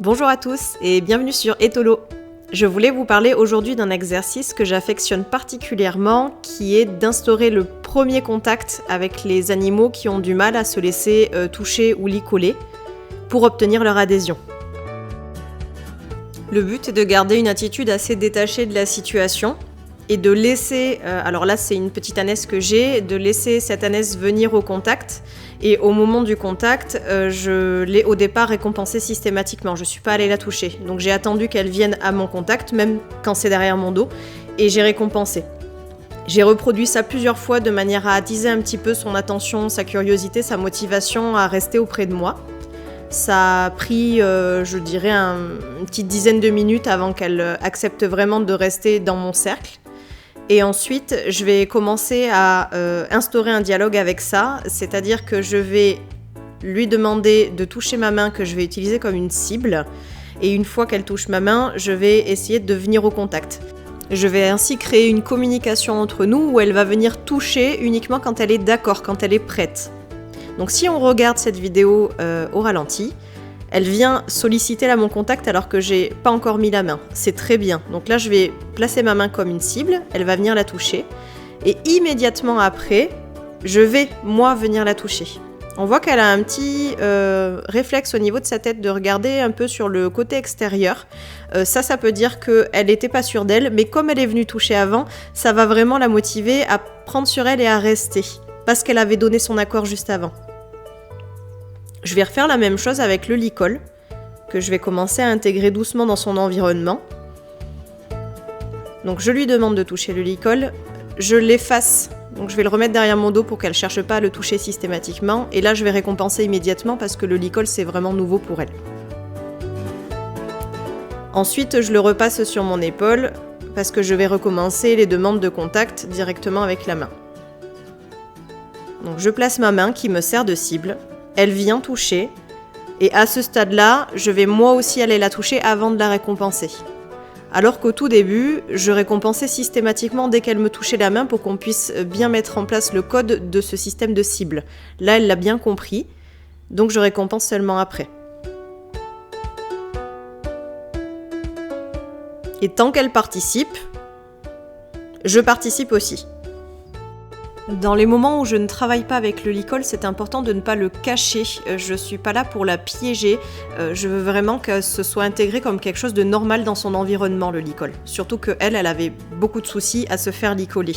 Bonjour à tous et bienvenue sur Étholo. Je voulais vous parler aujourd'hui d'un exercice que j'affectionne particulièrement, qui est d'instaurer le premier contact avec les animaux qui ont du mal à se laisser toucher ou licoler pour obtenir leur adhésion. Le but est de garder une attitude assez détachée de la situation et de laisser, alors là c'est une petite ânesse que j'ai, de laisser cette ânesse venir au contact. Et au moment du contact, je l'ai au départ récompensée systématiquement. Je ne suis pas allée la toucher. Donc j'ai attendu qu'elle vienne à mon contact, même quand c'est derrière mon dos, et j'ai récompensé. J'ai reproduit ça plusieurs fois de manière à attiser un petit peu son attention, sa curiosité, sa motivation à rester auprès de moi. Ça a pris, je dirais, une petite dizaine de minutes avant qu'elle accepte vraiment de rester dans mon cercle. Et ensuite, je vais commencer à instaurer un dialogue avec ça, c'est-à-dire que je vais lui demander de toucher ma main que je vais utiliser comme une cible. Et une fois qu'elle touche ma main, je vais essayer de venir au contact. Je vais ainsi créer une communication entre nous où elle va venir toucher uniquement quand elle est d'accord, quand elle est prête. Donc si on regarde cette vidéo au ralenti, elle vient solliciter là mon contact alors que j'ai pas encore mis la main. C'est très bien. Donc là, je vais placer ma main comme une cible, elle va venir la toucher. Et immédiatement après, je vais, moi, venir la toucher. On voit qu'elle a un petit réflexe au niveau de sa tête de regarder un peu sur le côté extérieur. Ça peut dire qu'elle n'était pas sûre d'elle, mais comme elle est venue toucher avant, ça va vraiment la motiver à prendre sur elle et à rester. Parce qu'elle avait donné son accord juste avant. Je vais refaire la même chose avec le licol, que je vais commencer à intégrer doucement dans son environnement. Donc je lui demande de toucher le licol, je l'efface, donc je vais le remettre derrière mon dos pour qu'elle ne cherche pas à le toucher systématiquement, et là je vais récompenser immédiatement parce que le licol c'est vraiment nouveau pour elle. Ensuite je le repasse sur mon épaule, parce que je vais recommencer les demandes de contact directement avec la main. Donc je place ma main qui me sert de cible. Elle vient toucher, et à ce stade-là, je vais moi aussi aller la toucher avant de la récompenser. Alors qu'au tout début, je récompensais systématiquement dès qu'elle me touchait la main pour qu'on puisse bien mettre en place le code de ce système de cible. Là, elle l'a bien compris, donc je récompense seulement après. Et tant qu'elle participe, je participe aussi. Dans les moments où je ne travaille pas avec le licol, c'est important de ne pas le cacher. Je suis pas là pour la piéger. Je veux vraiment que ce soit intégré comme quelque chose de normal dans son environnement, le licol. Surtout qu'elle avait beaucoup de soucis à se faire licoler.